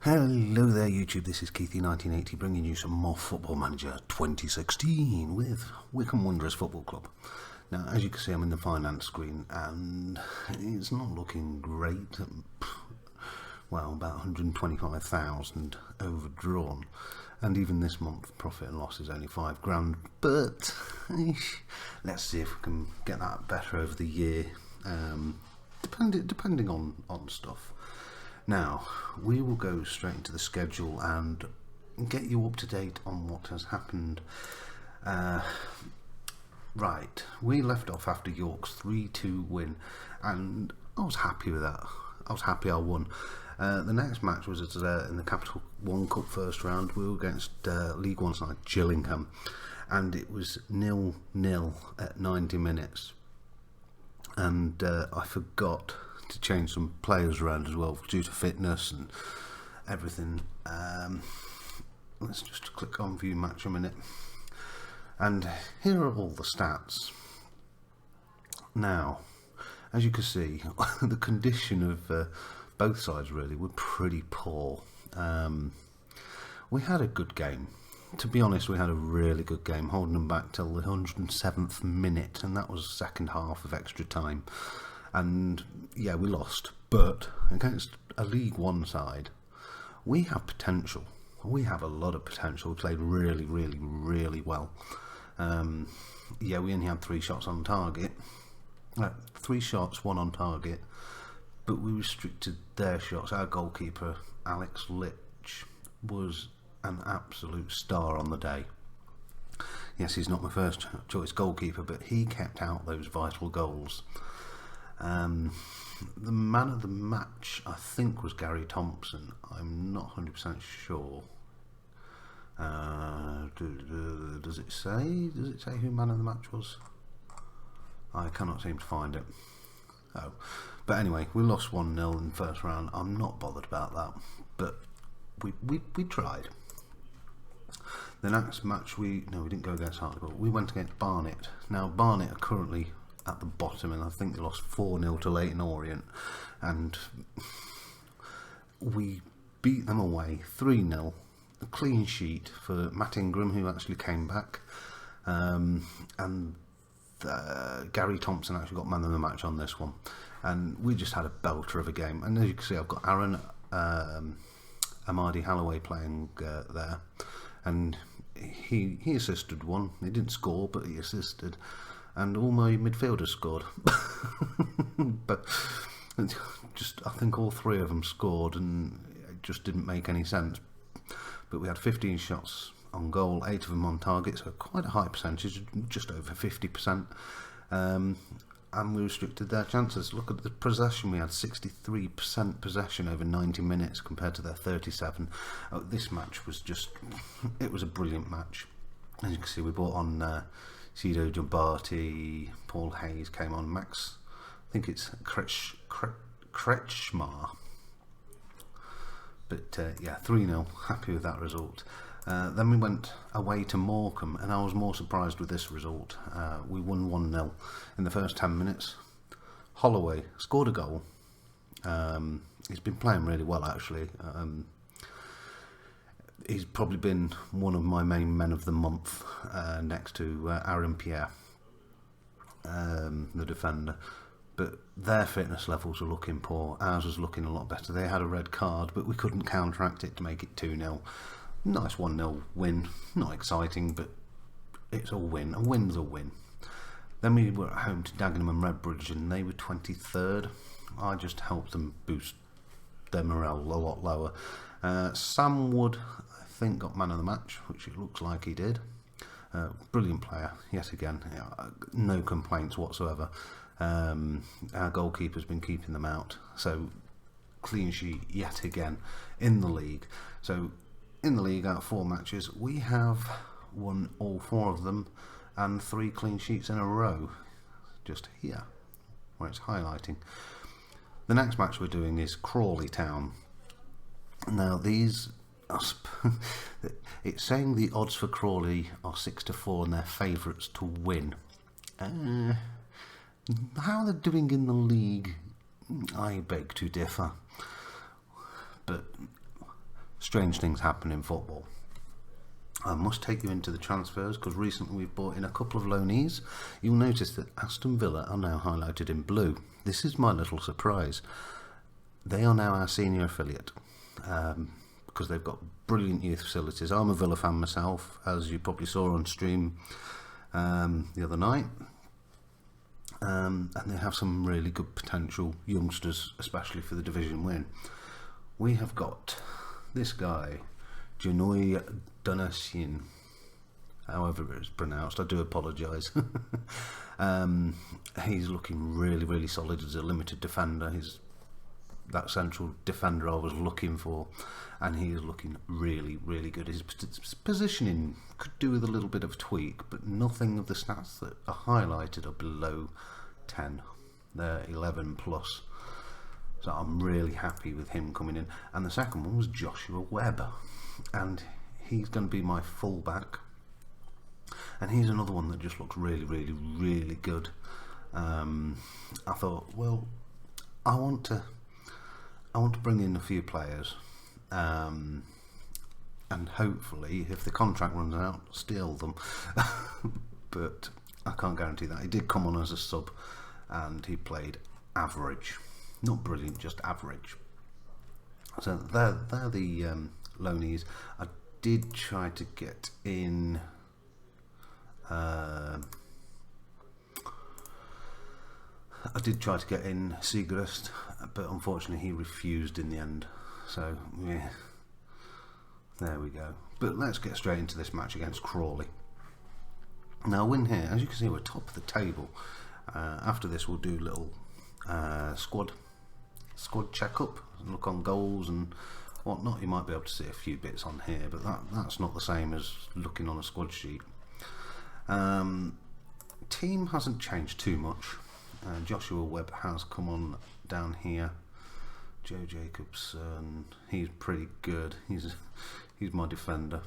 Hello there YouTube, this is Keithy1980 bringing you some more Football Manager 2016 with Wycombe Wonderers Football Club. Now as you can see I'm in the finance screen and it's not looking great. Well, about 125,000 overdrawn, and even this month profit and loss is only £5,000, but let's see if we can get that better over the year, depending on stuff. Now, we will go straight into the schedule and get you up to date on what has happened. Right, we left off after York's 3-2 win, and I was happy with that. I was happy I won. The next match was in the Capital One Cup first round. We were against League One side Gillingham, and it was 0-0 at 90 minutes. And I forgot to change some players around as well due to fitness and everything. Let's just click on view match a minute, and here are all the stats. Now as you can see the condition of both sides really were pretty poor. We had a good game, to be honest. We had a really good game, holding them back till the 107th minute, and that was second half of extra time. And yeah, we lost, but against a League One side, we have potential. We have a lot of potential. We played really well. Yeah, we only had 3 shots on target. 3 shots, 1 on target, but we restricted their shots. Our goalkeeper, Alex Litch, was an absolute star on the day. Yes, he's not my first choice goalkeeper, but he kept out those vital goals. The man of the match, I think, was Gary Thompson. I'm not 100% sure. Does it say? Does it say who man of the match was? I cannot seem to find it. Oh, but anyway, we lost 1-0 in the first round. I'm not bothered about that, but we tried. The next match we didn't go against Hartlepool. We went against Barnet. Now Barnet are currently at the bottom, and I think they lost 4-0 to Leyton Orient, and we beat them away 3-0. A clean sheet for Matt Ingram, who actually came back, and Gary Thompson actually got man of the match on this one, and we just had a belter of a game. And as you can see, I've got Aaron Amadi Halloway playing there, and he assisted one. He didn't score, but he assisted, and all my midfielders scored. But just, I think all 3 of them scored, and it just didn't make any sense. But we had 15 shots on goal, 8 of them on target, so quite a high percentage, just over 50%. And we restricted their chances. Look at the possession. We had 63% possession over 90 minutes compared to their 37. This match was just, it was a brilliant match. As you can see, we brought on Sido Jabati, Paul Hayes came on, Max, I think it's Kretschmar. But yeah, 3-0, happy with that result. Then we went away to Morecambe, and I was more surprised with this result. We won 1-0 in the first 10 minutes. Holloway scored a goal. He's been playing really well, actually. He's probably been one of my main men of the month, next to Aaron Pierre, the defender. But their fitness levels were looking poor. Ours was looking a lot better. They had a red card, but we couldn't counteract it to make it 2-0. Nice 1-0 win. Not exciting, but it's a win. A win's a win. Then we were at home to Dagenham and Redbridge, and they were 23rd. I just helped them boost their morale a lot lower. Sam Wood, I think, got man of the match, which it looks like he did. Brilliant player, yet again. No complaints whatsoever. Our goalkeeper's been keeping them out, so clean sheet yet again in the league. So in the league, out of 4 matches, we have won all 4 of them, and 3 clean sheets in a row, just here where it's highlighting. The next match we're doing is Crawley Town. Now these are it's saying the odds for Crawley are 6-4 and they're favourites to win. How they're doing in the league, I beg to differ. But strange things happen in football. I must take you into the transfers because recently we've brought in a couple of loanees. You'll notice that Aston Villa are now highlighted in blue. This is my little surprise. They are now our senior affiliate because they've got brilliant youth facilities. I'm a Villa fan myself, as you probably saw on stream the other night. And they have some really good potential youngsters, especially for the division win. We have got this guy, Janoy Donatien, however it's pronounced, I do apologise. He's looking really, really solid as a limited defender. He's that central defender I was looking for, and he is looking really, really good. His positioning could do with a little bit of tweak, but nothing of the stats that are highlighted are below 10. They're 11 plus. So I'm really happy with him coming in. And the second one was Joshua Webb, and he's going to be my fullback. And he's another one that just looks really, really, really good. I thought, well, I want to bring in a few players, and hopefully, if the contract runs out, steal them. But I can't guarantee that. He did come on as a sub, and he played average. Not brilliant, just average. So they're the loanees. I did try to get in Segrist, but unfortunately he refused in the end. So yeah, there we go. But let's get straight into this match against Crawley. Now, win here, as you can see, we're top of the table. After this, we'll do a little squad check-up, look on goals and whatnot. You might be able to see a few bits on here, but that's not the same as looking on a squad sheet. Team hasn't changed too much. Joshua Webb has come on down here. Joe Jacobson, he's pretty good. He's my defender.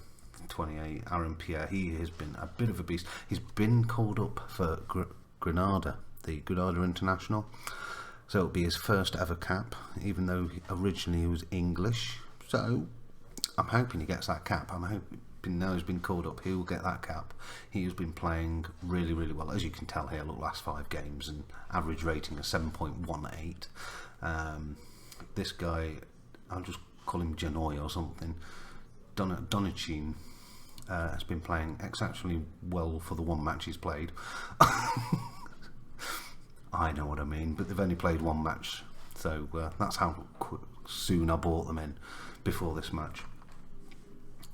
28. Aaron Pierre, he has been a bit of a beast. He's been called up for Granada, the Granada International. So it'll be his first ever cap, even though originally he was English. So I'm hoping he gets that cap. I'm hoping now he's been called up, he will get that cap. He has been playing really, really well. As you can tell here, look, last 5 games and average rating of 7.18. This guy, I'll just call him Janoy or something. Donatien has been playing exceptionally well for the one match he's played. I know what I mean, but they've only played one match, so that's how soon I bought them in before this match.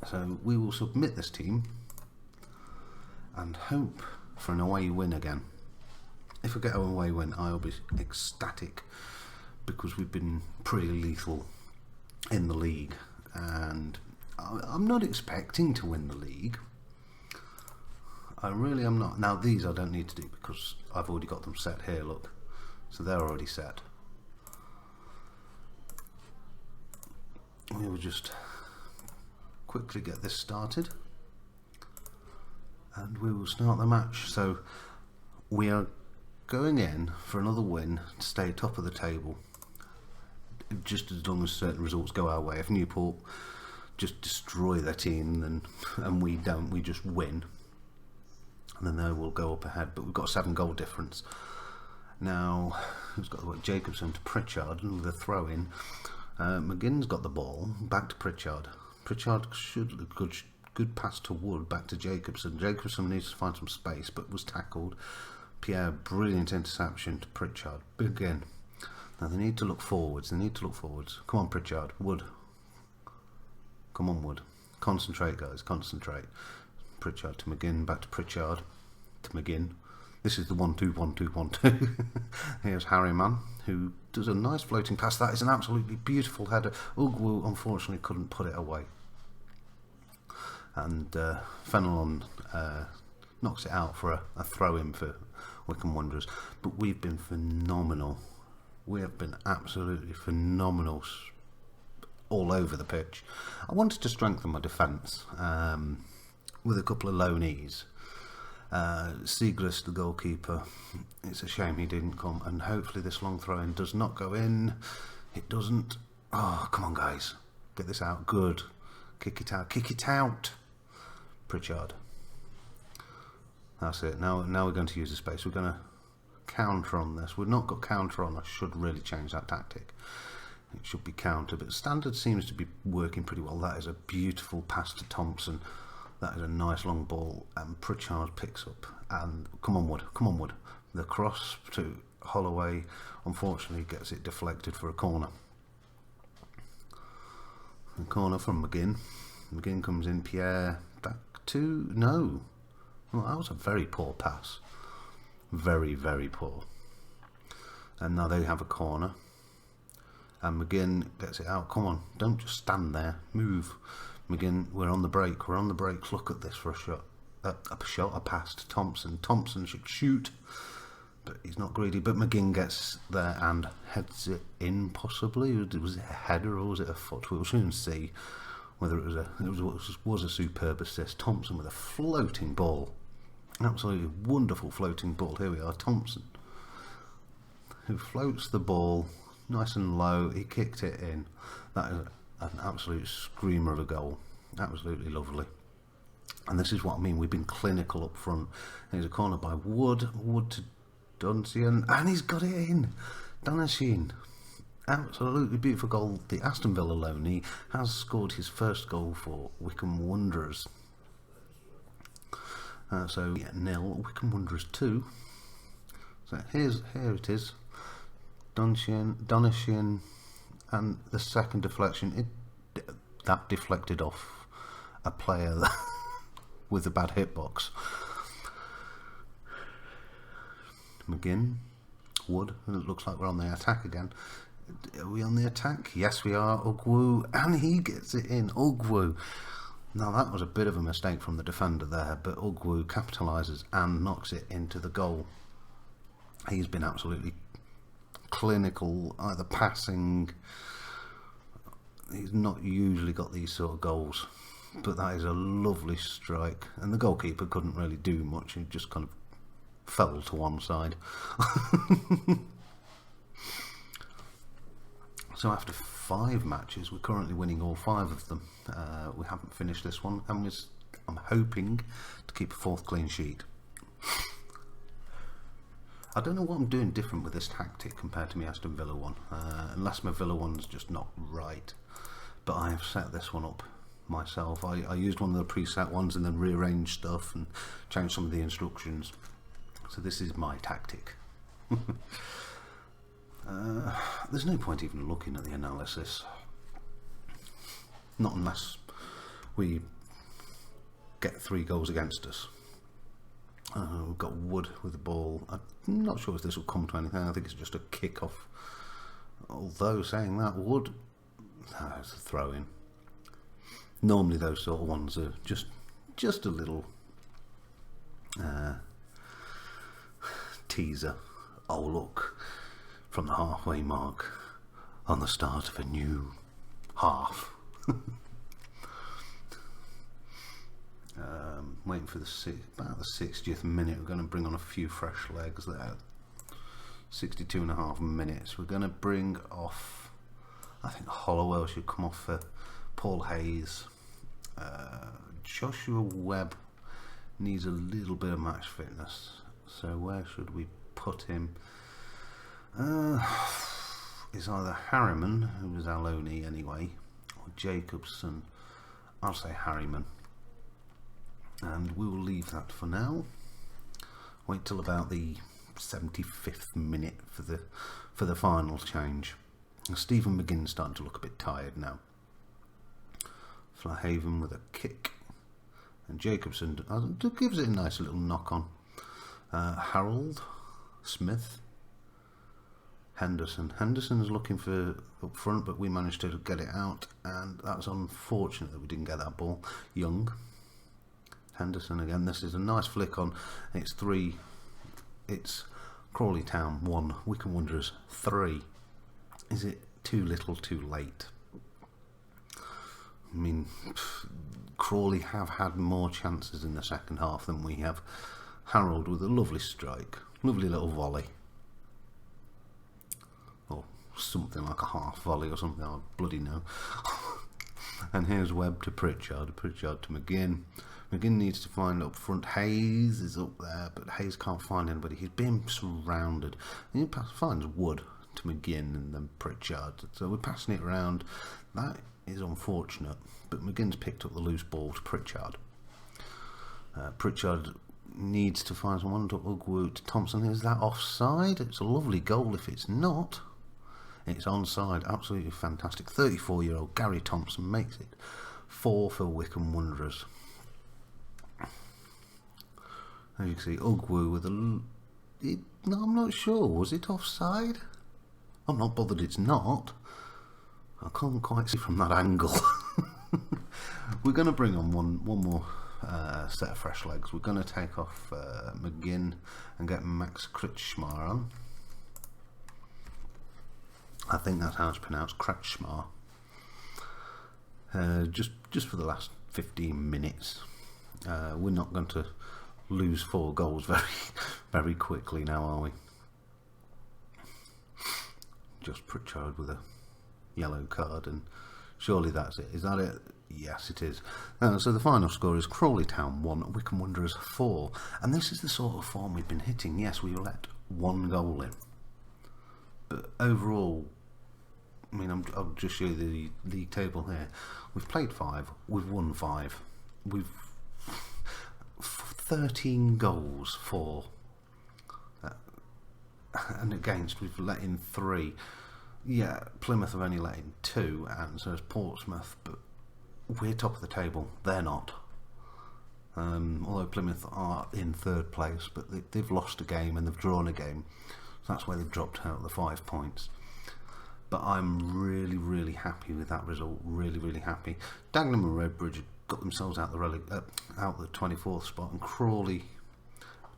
So we will submit this team and hope for an away win again. If I get an away win, I'll be ecstatic, because we've been pretty lethal in the league, and I'm not expecting to win the league. I really am not. Now these I don't need to do because I've already got them set here, look. So they're already set. We will just quickly get this started and we will start the match. So we are going in for another win to stay top of the table, just as long as certain results go our way. If Newport just destroy their team and we don't, we just win, and then they will go up ahead. But we've got a 7-goal difference. Now, who's got the work? Jacobson to Pritchard with a throw in. McGinn's got the ball, back to Pritchard. Pritchard should look good pass to Wood, back to Jacobson. Jacobson needs to find some space, but was tackled. Pierre, brilliant interception to Pritchard. Again. Now they need to look forwards. Come on, Pritchard. Wood. Come on, Wood. Concentrate, guys. Concentrate. Pritchard to McGinn. Back to Pritchard. To McGinn. This is the 1-2-1-2-1-2. Here's Harryman, who does a nice floating pass. That is an absolutely beautiful header. Ugwu unfortunately couldn't put it away. And Fenelon knocks it out for a throw-in for Wycombe Wanderers. But we've been phenomenal. We have been absolutely phenomenal all over the pitch. I wanted to strengthen my defence with a couple of loanees. Segrist, the goalkeeper, it's a shame he didn't come, and hopefully this long throw-in does not go in. It doesn't. Oh, come on, guys. Get this out. Good. Kick it out. Kick it out. Pritchard. That's it. Now we're going to use the space. We're going to counter on this. We've not got counter on. I should really change that tactic. It should be counter, but standard seems to be working pretty well. That is a beautiful pass to Thompson. That is a nice long ball, and Pritchard picks up. And come on, Wood. Come on, Wood. The cross to Holloway, unfortunately, gets it deflected for a corner. A corner from McGinn. McGinn comes in. Pierre back to no. Well, that was a very poor pass. Very, very poor. And now they have a corner. And McGinn gets it out. Come on, don't just stand there. Move. McGinn, we're on the break. We're on the break. Look at this for a shot. A pass to Thompson. Thompson should shoot, but he's not greedy. But McGinn gets there and heads it in, possibly. Was it a header or was it a foot? We'll soon see whether it was a superb assist. Thompson with a floating ball. Absolutely wonderful floating ball. Here we are. Thompson, who floats the ball nice and low. He kicked it in. That is an absolute screamer of a goal. Absolutely lovely. And this is what I mean. We've been clinical up front. There's a corner by Wood. Wood to Duncian. And he's got it in. Donachien. Absolutely beautiful goal. The Aston Villa loan. He has scored his first goal for Wycombe Wanderers. So, yeah, 0. Wycombe Wanderers 2. So here it is. Donachien, and the second deflection, that deflected off a player with a bad hitbox. McGinn, Wood, it looks like we're on the attack again. Are we on the attack? Yes, we are. Ugwu, and he gets it in. Ugwu. Now that was a bit of a mistake from the defender there, but Ugwu capitalises and knocks it into the goal. He's been absolutely clinical, either passing. He's not usually got these sort of goals, but that is a lovely strike, and the goalkeeper couldn't really do much. He just kind of fell to one side. So after 5 matches, we're currently winning all 5 of them. We haven't finished this one, and I'm hoping to keep a 4th clean sheet. I don't know what I'm doing different with this tactic compared to my Aston Villa one, unless my Villa one's just not right. But I have set this one up myself. I used one of the preset ones and then rearranged stuff and changed some of the instructions. So this is my tactic. There's no point even looking at the analysis. Not unless we get 3 goals against us. We've got Wood with the ball. I'm not sure if this will come to anything. I think it's just a kick-off. Although, saying that, Wood... it's a throw-in. Normally those sort of ones are just a little teaser. Oh, look, from the halfway mark on the start of a new half. Waiting for about the 60th minute. We're going to bring on a few fresh legs there. 62.5 minutes. We're going to bring off, I think Holloway should come off for Paul Hayes. Joshua Webb needs a little bit of match fitness, so where should we put him? It's either Harriman, who was Aloni anyway, or Jacobson. I'll say Harriman, and we will leave that for now. Wait till about the 75th minute for the final change. Stephen McGinn's starting to look a bit tired now. Flahaven with a kick, and Jacobson gives it a nice little knock on. Harold Smith, Henderson's looking for up front, but we managed to get it out, and that's unfortunate that we didn't get that ball. Young, Henderson again. This is a nice flick on. It's 3. It's Crawley Town 1, Wycombe Wanderers 3. Is it too little, too late? I mean, Crawley have had more chances in the second half than we have. Harold with a lovely strike, lovely little volley, or something like a half volley or something. I bloody know. And here's Webb to Pritchard to McGinn. McGinn needs to find up front. Hayes is up there, but Hayes can't find anybody. He's being surrounded. And he finds Wood to McGinn and then Pritchard. So we're passing it around. That is unfortunate, but McGinn's picked up the loose ball to Pritchard. Pritchard needs to find someone to Ugwu to Thompson. Is that offside? It's a lovely goal. If it's not, it's onside. Absolutely fantastic. 34-year-old Gary Thompson makes it 4 for Wycombe Wanderers. As you can see, Ugwu with I'm not sure. Was it offside? I'm not bothered it's not. I can't quite see from that angle. We're going to bring on one more set of fresh legs. We're going to take off McGinn and get Max Kretschmar on. I think that's how it's pronounced, Kretschmar. Just for the last 15 minutes. We're not going to lose 4 goals very quickly now, are we? Just Pritchard with a yellow card, and surely that's it. Is that it? Yes, it is. So the final score is Crawley Town 1, Wycombe Wanderers 4, and this is the sort of form we've been hitting. Yes, we let 1 goal in, but overall, I mean, I'll just show you the league table here. We've played 5, we've won 5, we've 13 goals for, and against we've let in 3. Yeah, Plymouth have only let in 2, and so has Portsmouth, but we're top of the table, they're not. Although Plymouth are in 3rd place, but they've lost a game and they've drawn a game, so that's why they've dropped out of the 5 points. But I'm really happy with that result, really happy. Dagenham and Redbridge got themselves out the 24th spot, and Crawley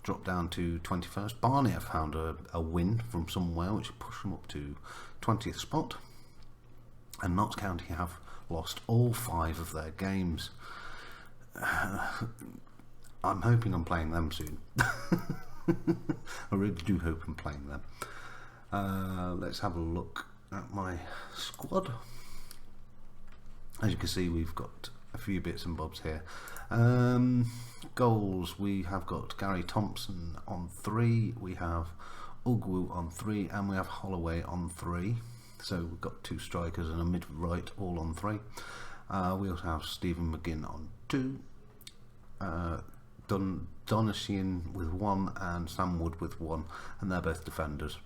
dropped down to 21st. Barnet have found a win from somewhere, which pushed them up to 20th spot, and Notts County have lost all 5 of their games. I'm hoping I'm playing them soon. I really do hope I'm playing them. Let's have a look at my squad. As you can see, we've got a few bits and bobs here. Goals, we have got Gary Thompson on 3, we have Ugwu on 3, and we have Holloway on 3. So we've got 2 strikers and a mid-right all on 3. We also have Stephen McGinn on 2, Donatian with 1, and Sam Wood with 1, and they're both defenders.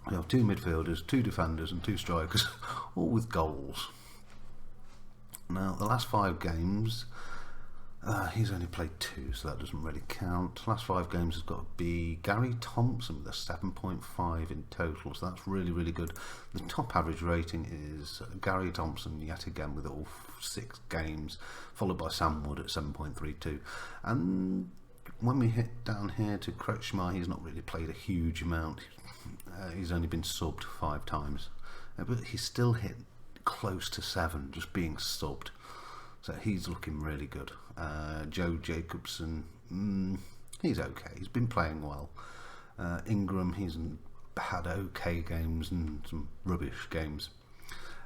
We have 2 midfielders, 2 defenders and 2 strikers, all with goals. Now the last 5 games, he's only played 2, so that doesn't really count. Last 5 games has got to be Gary Thompson with a 7.5 in total, so that's really good. The top average rating is Gary Thompson yet again with all 6 games, followed by Sam Wood at 7.32. And when we hit down here to Kretschmar, he's not really played a huge amount. He's only been subbed 5 times, but he's still hit close to 7 just being subbed, so he's looking really good. Joe Jacobson, he's okay, he's been playing well. Ingram, he's had okay games and some rubbish games.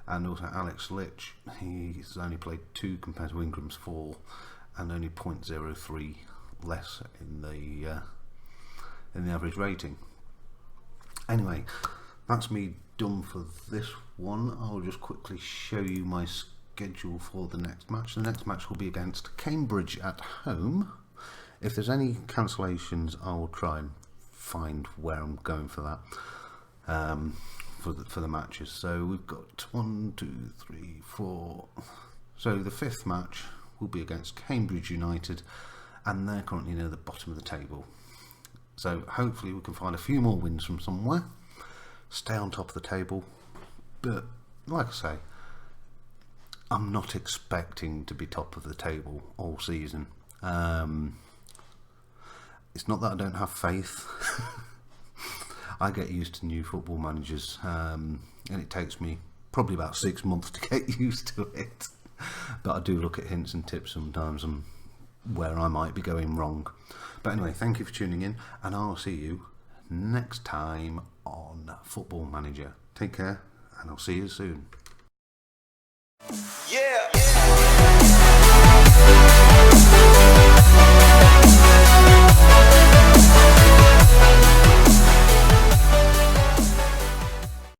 And also Alex Litch, he's only played 2 compared to Ingram's 4, and only 0.03 less in the average rating. Anyway, that's me done for this one. I'll just quickly show you my schedule for the next match. The next match will be against Cambridge at home. If there's any cancellations, I will try and find where I'm going for that, for the matches. So we've got 1, 2, 3, 4. So the 5th match will be against Cambridge United, and they're currently near the bottom of the table. So hopefully we can find a few more wins from somewhere, stay on top of the table. But like I say, I'm not expecting to be top of the table all season. It's not that I don't have faith. I get used to new football managers, and it takes me probably about 6 months to get used to it. But I do look at hints and tips sometimes and where I might be going wrong. But anyway, thank you for tuning in, and I'll see you next time on Football Manager. Take care, and I'll see you soon. Yeah.